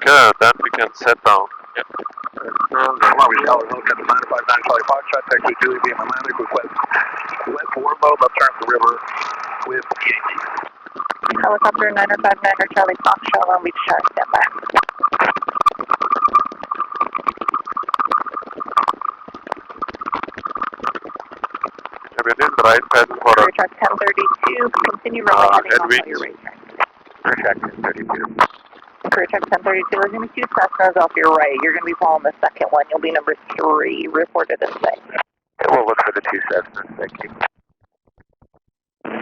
Okay, then we can set down. Yep. Lobby Tower, helicopter 959 Charlie Foxtrot, Texas Julie being Atlantic, request west warboat, left turn to the river with EAT. Helicopter 959 Charlie Foxtrot, Long Beach, stand by. Have you did the right pedal for Career track 1032, continue runway heading off headwind. on your right turn. Career track 1032. Career track 1032, there's going to be 2 Cessnas off your right. You're going to be following the second one. You'll be number 3. Report to this thing. We'll look for the 2 Cessnas, thank you.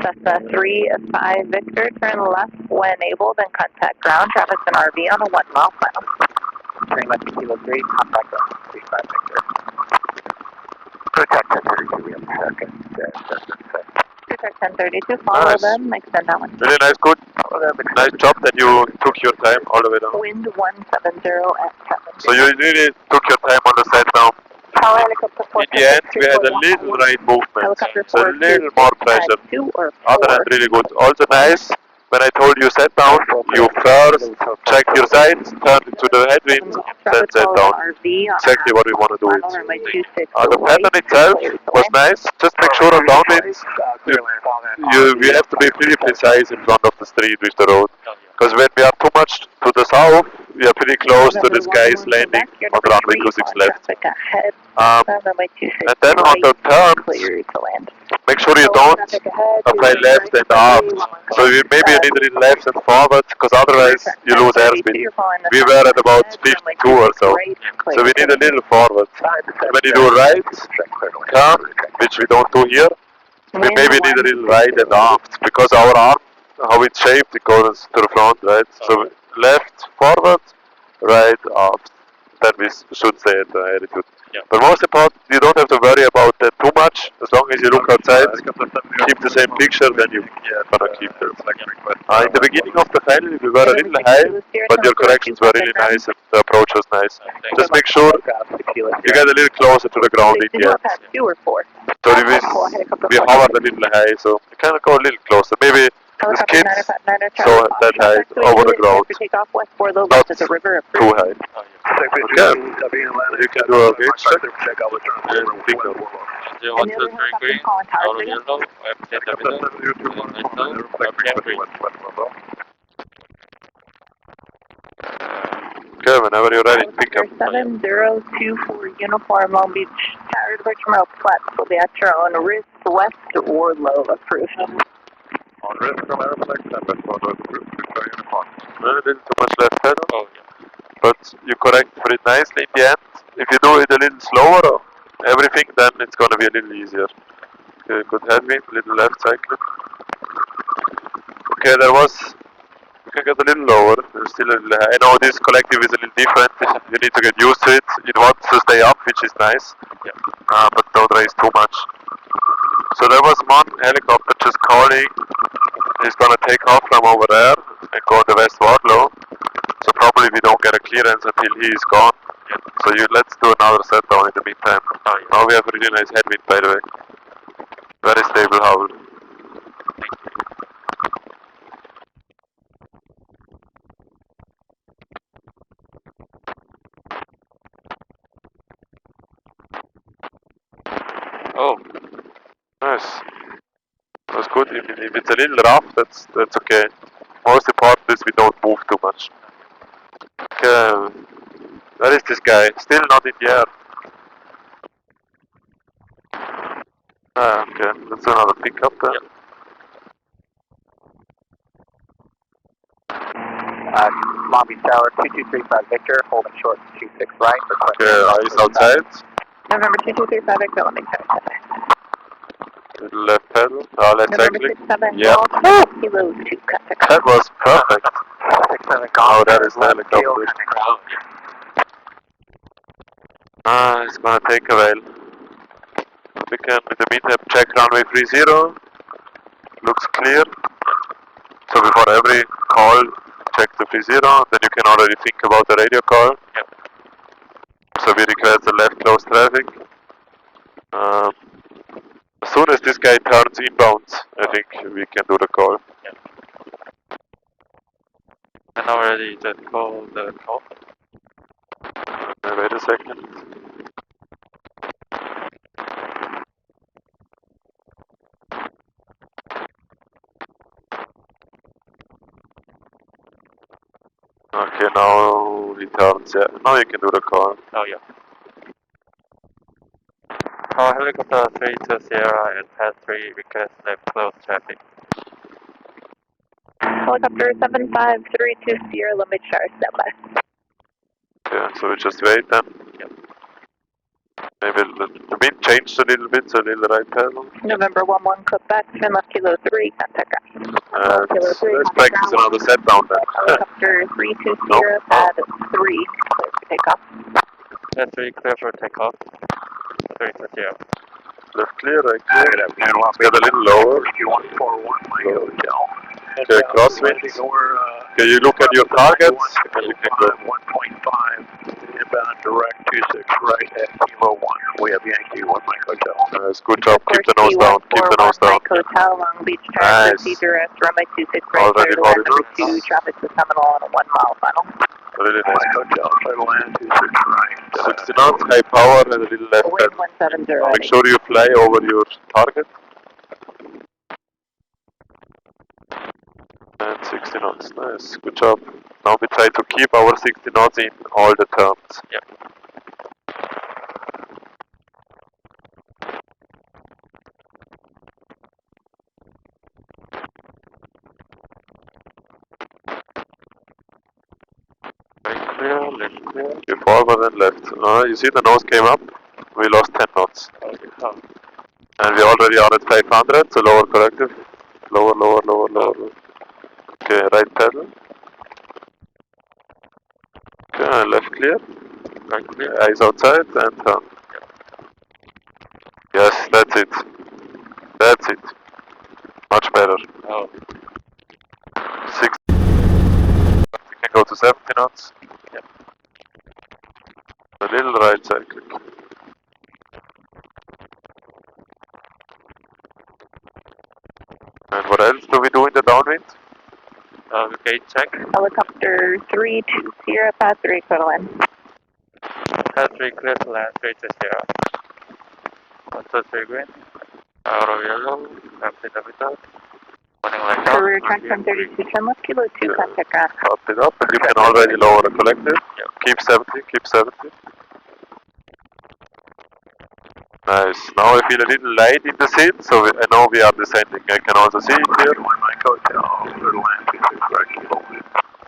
Cessna 3-5 Victor, turn left when able, then contact ground. Travis and RV on a 1 mile final. Turning left to Kilo 3, contact ground 35 Victor. Career track 1032, we have the second Cessna. Career track 1032, follow Nice. them, extend that one. Really nice, good. Nice job that you took your time all the way down. Wind 170 at 7. So you really took your time on the set down. Power helicopter 4. In the end, we had a little right movement, so a little more pressure. Other than really good. Also nice, when I told you set down, you first checked your sights, turned into the headwind, then set down. Exactly what we want to do. The pattern itself was nice, just make sure on downwinds, we have to be pretty precise in front of the street with the road. Because when we are too much to the south, we are pretty close to this guy's landing on runway 26 left. And then on the turn, make sure you don't apply left and aft. So maybe you need a little left and forward, because otherwise you lose airspeed. We were at about 52 or so. So we need a little forward. And when you do right turn, which we don't do here, we maybe need a little right and aft, because our arm, how it's shaped, it goes to the front, right? So left, forward, right, aft. Then we should stay at the attitude. Yeah. But most important, you don't have to worry about that too much. As long as you look outside, keep the same picture, then you're gonna keep it. In the beginning of the final, we were a little high, but your corrections were really nice and the approach was nice. Just make sure you get a little closer to the ground in the end. 2 or 4. So we hovered a little high, so you kind of go a little closer. Maybe the skids, so that high over the ground, not too high. Okay, you can do a gauge check and signal. The water is very green, out of yellow, I'm in the middle, I'm green. Okay, whenever you're ready, pick up. 7024 Uniform Long Beach Tower Departure Remote Flex will be at your own risk. West Wardlow approved. On risk from Airflex, and that's what was approved to show uniform. Didn't too much left pedal, Oh, yeah. but you correct for it nicely in the end. If you do it a little slower, everything, then it's going to be a little easier. Okay, good headwind, little left cycle. Okay, you can get a little lower, there's still a little high. I know this collective is a little different, you need to get used to it. It wants to stay up, which is nice, Yeah. but don't raise too much. So there was one helicopter just calling, he's going to take off from over there and go to West Wardlow. So probably we don't get a clearance until he is gone. Yeah. So let's do another set down in the meantime. Now we have a really nice headwind, by the way. Very stable howl. Oh, nice. That's good. If it's a little rough, that's okay. Most important is we don't move too much. Okay. Where is this guy? Still not in the air. Okay. Let's do another pickup then. Yep. Long Beach Tower 2235 Victor, holding short 26 right. Okay, eyes outside. November 2235 Victor, let me check. Little left pedal. Left November cycling. 67 Yep. Kilo 2 contact. That was perfect. Oh, that is the helicopter. It's gonna take a while. We can, in the meantime, check runway 30. Looks clear. So before every call, check the 30. Then you can already think about the radio call. Yep. So we request the left close traffic. As soon as this guy turns inbound, I think we can do the call. Yep. And already just call the call. Wait a second. Okay, now he turns, yeah. Now you can do the call. Oh yeah. Helicopter 3 to Sierra and pass 3 request left close traffic. Helicopter 753 to Sierra, let me charge standby. Okay, so we just wait then. Yep. Maybe the wind changed a little bit, so a little right pedal. November 11, Quebec, and left kilo 3, contact ground. And let's practice another set down then. Helicopter 3 to Sierra, pad 3, clear for takeoff. Pass 3 clear for takeoff. 3 to Sierra. Left clear, right clear. Good afternoon, Los Angeles. Get a little lower. 141, my hotel. Okay, crosswind. Okay, you look at your targets and you can go. 1.5, inbound direct 26 right at Kilo 1. We have Yankee 1 Mike Hotel. Nice, good job. Keep the nose down. Keep the nose down. Mike Hotel, Long Beach, Nice. procedure at runway 26 right, Already clear to land holding number it. 2, traffic to Seminole on a 1 mile final. Really nice. Mike Hotel, try to land 26 right. 60 knots, high power and a little left Wind pedal. 170. Make sure you fly over your target. And 60 knots, nice, good job. Now we try to keep our 60 knots in all the turns. Yep. Right clear, left clear. Okay, forward and left. You see the nose came up, we lost 10 knots. Okay, come. And we already are at 500, so lower corrective. Lower, lower, lower, lower. Okay, right pedal. Okay, left clear. Right clear. Eyes outside and turn. Yes, that's it. That's it. Much better. Oh. 60. We can go to 70 knots. Yep. A little right side click. And what else do we do in the downwind? Gate check. Helicopter 3 to Sierra, pad 3, clear to land. Pass 3 clear to land, 3 to Sierra. 1 to 3 green. Out of yellow, left in the middle. Running like that. Career track 1032, turn left, kilo 2, contact ground. Up it up, and you can already lower the collective. Yep. Keep 70, keep 70. Nice. Now I feel a little light in the seat, so I know we are descending. I can also see it here. 1 Mike Hotel, clear to land 26 right Kilo 1.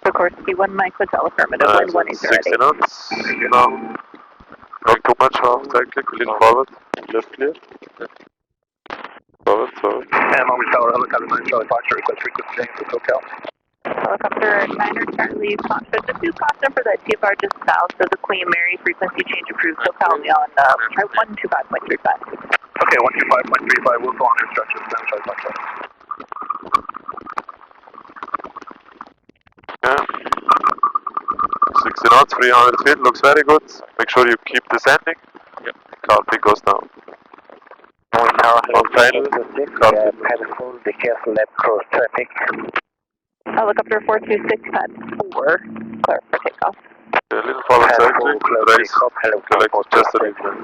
Of course, T1 Mike Hotel, affirmative, Nice. wind 180 60 ready. knots. Now, not too much half side click, a little forward. Left clear. Forward, forward. And Long Beach Tower, helicopter 9 Charlie Fox, request frequency change with Hotel. Helicopter 9 Charlie Foxtrot, just do caution for that TFR just south of the Queen Mary, frequency change approved, SoCal on 125.35. Okay, 125.35, we'll follow instructions, 9 Charlie Fox. Yeah. 60 knots, 300 feet, looks very good. Make sure you keep descending. Yep. Carpet goes down. One tower, final. Carpet. be careful, left cross traffic. Helicopter 426, pad 4, clear for takeoff. A little forward side click, raise, collect just a little bit.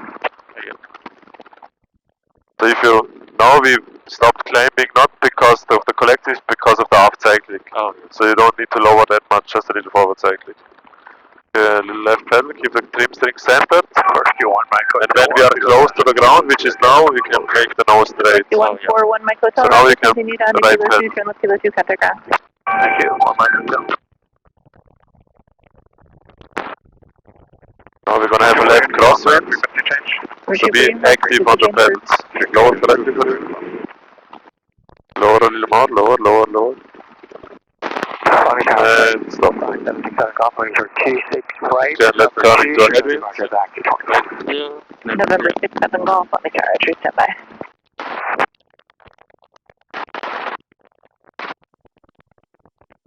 So if you, now we stopped climbing not because of the collective, because of the aft cycling. Oh. So you don't need to lower that much, just a little forward cycling. A little left pedal, keep the trim string centered. And when we are close to the ground, which is now, we can make the nose straight. 141 Mike Hotel, So now we can continue down to right kilo 2, turn left kilo 2, contact ground. Thank you, 1 Mike Hotel. Now we're gonna have a left crosswind. So be active on the pedals. Lower collective a little. Lower a little more, lower, lower, lower. And stop. Then let's turn into a headwind. Right clear. November 67 Golf, let me charge, standby.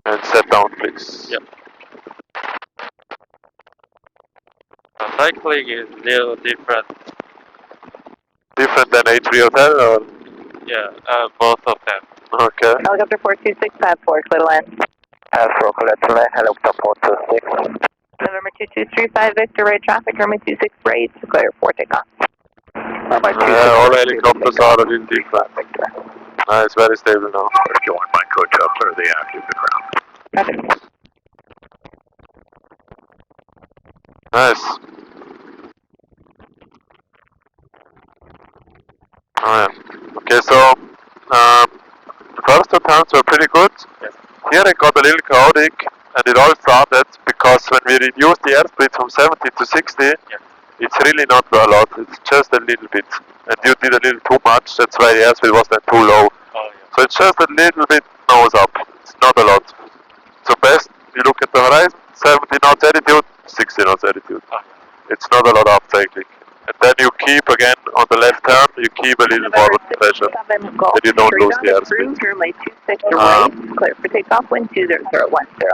And set down, please. Yep. Cycling is a little different. Different than A3 Hotel, or? Yeah, both of them. Okay. Helicopter 426, pad 4, clear to land. Astro Collateral, helicopter 426. November 2235 Victor, right traffic, runway 26 right, clear for takeoff. All helicopters are a little different. It's very stable now. Join my coach up, clear the active to ground. Nice. Alright. Okay, so the first two times were pretty good. Yes. Here it got a little chaotic, and it all started because when we reduced the airspeed from 70 to 60, it's really not a lot, it's just a little bit. And you did a little too much, that's why the airspeed was then too low. So it's just a little bit nose up, it's not a lot. So best you look at the horizon, 70 knots altitude, 60 knots altitude. It's not a lot up cycling. And then you keep again on the left hand, you keep a little forward pressure, that you don't lose the airspeed. Runway 26 right, clear for takeoff, wind 20010.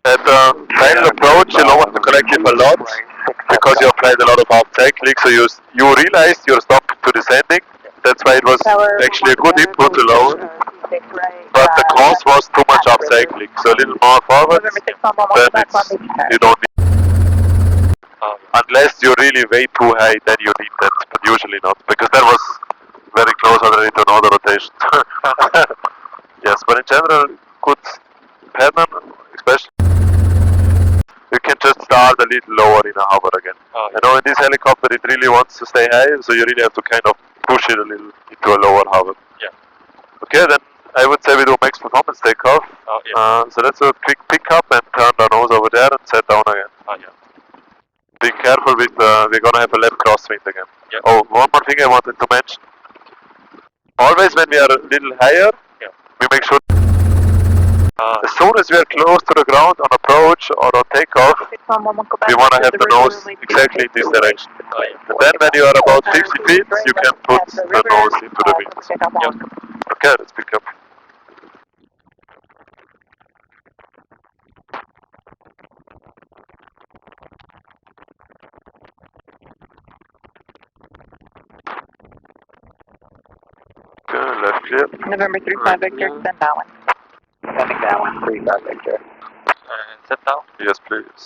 At the final approach, you lower the collective a lot, because you applied a lot of up cycling, so you realized you're stopped to descending. That's why it was actually a good input to lower. But the cost was too much up cycling, so a little more forward, then you don't need. Unless you're really way too high, then you need that, but usually not, because that was very close already to another rotation. Yes, but in general, good pattern, especially. You can just start a little lower in a hover again. You know, in this helicopter it really wants to stay high, so you really have to kind of push it a little into a lower hover. Yeah. Okay, then I would say we do max performance takeoff. So let's do a quick pickup and turn the nose over there and set down again. Be careful with, we're gonna have a left crosswind again. Oh, one more thing I wanted to mention. Always when we are a little higher, we make sure as soon as we are close to the ground on approach or on takeoff, we want to have the nose exactly in this direction. And then when you are about 50 feet, you can put the nose into the wind. Okay, let's pick up. Okay, left clear. November 35 Victor, send that one. Sending that one, 35 Victor. Set down. Yes, please.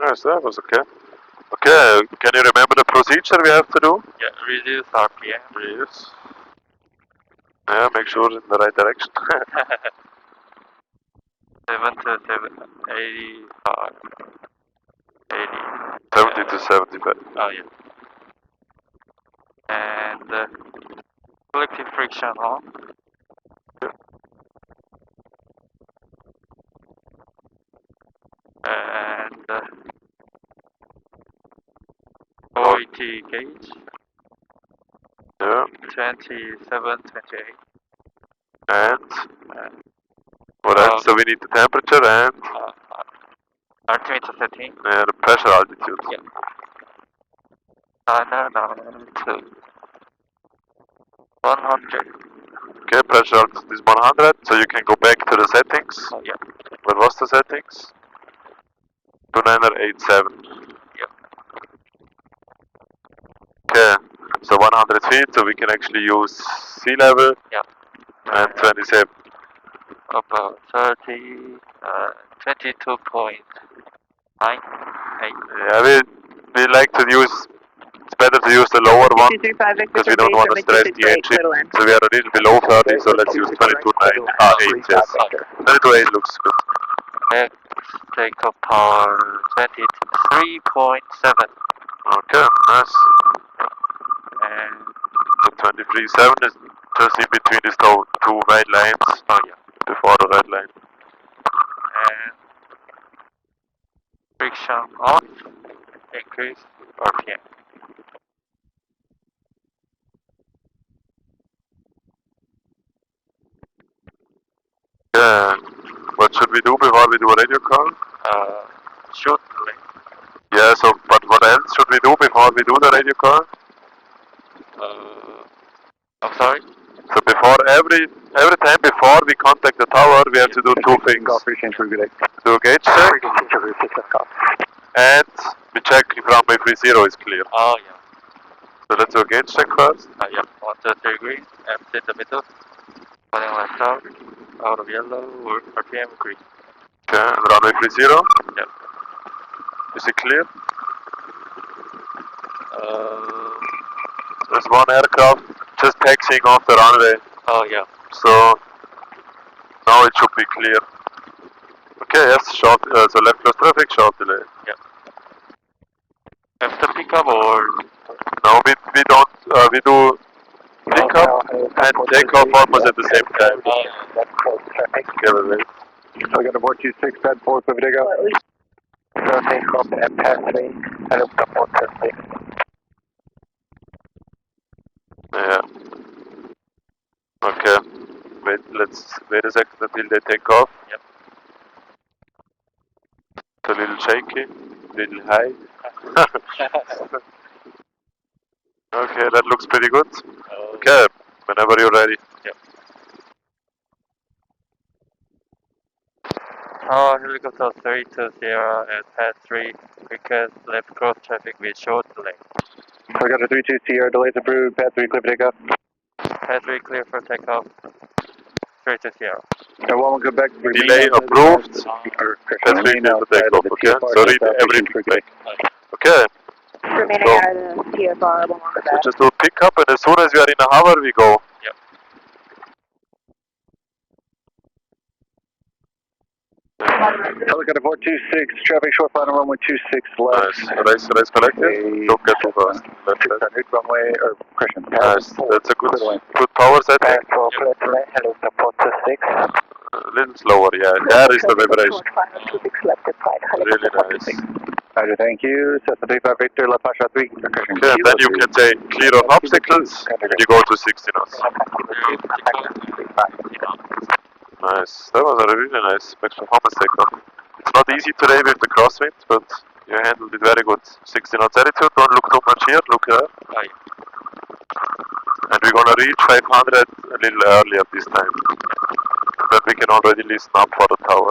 Yes, that was okay. Okay, can you remember the procedure we have to do? Yeah, reduce RPM. Yes. Yeah, make sure in the right direction. 7 to 85. 80. 70 to 75. Oh, yeah. And collective friction on. And OET gauge. Yeah. 27, 28. And what else? So we need the temperature and altimeter setting. the pressure altitude. Yeah. To 100. Okay, pressure altitude is 100, so you can go back to the settings. Yeah. What was the settings? 2987. Yeah. Okay, so 100 feet, so we can actually use sea level. Yeah. And 27. About 30, 22.98. Yeah, we like to use, it's better to use the lower one, because we don't want to stress the engine. So we are a little below 30, so let's use 22.8, yes. 22.8 looks good. Next, takeoff power 23.7. Okay, nice. And So 23.7 is just in between these two white lines. oh yeah. Before the red line. And friction off, increase RPM. Yeah. What should we do before we do a radio call? Shoot link. Yeah, so, but what else should we do before we do the radio call? I'm sorry? So before every time before we contact the tower, we have to do two things. Do a gauge check, and we check if runway 30 is clear. Oh yeah. let's do a gauge check first. Yeah, 123 green, empty in the middle. Running left out, out of yellow, RPM green. Okay, and runway 30. Yep. Is it clear? Uh, There's one aircraft just taxiing off the runway. oh yeah. So now it should be clear. Okay, yes, short, so left close traffic, short delay. Yep. After pickup or? No, we don't, we do pick up and take off almost at the same time. Okay, wait. So I got a 426, pad 4, Cliff Digger. So take off at pad 3, and up to 426. Yeah. Okay. Wait, let's wait a second until they take off. Yep. It's a little shaky, little high. Okay, that looks pretty good. Okay, whenever you're ready. Yep. Oh, helicopter 320 at pad 3, request left cross traffic with short delay. So I got a 32 Sierra, delays approved, pad 3, Cliff Digger. Pad 3 clear for takeoff, 320. And while we go back, Delay approved. Pad 3 clear for takeoff, okay? So read everything back. Okay. Remaining out of the TFR along the So back. just do pick up, and as soon as we are in a hover, we go. Yep. Helicopter 426, traffic short final runway 26 left. Nice, race collected. Don't get too fast. Left, left. Runway, or Christian. Nice, that's a good power setting. Helicopter 426. A little slower, yeah. There is the vibration. Really nice. Roger, thank you. Cessna 35 Victor, left 5 shot 3. Okay, and then you can say clear of obstacles, and you go to 60 knots. Nice. That was a really nice max performance takeoff. It's not easy today with the crosswind, but you handled it very good. 60 knots altitude, don't look too much here, look there. And we're gonna reach 500 a little earlier this time. Then we can already listen up for the tower.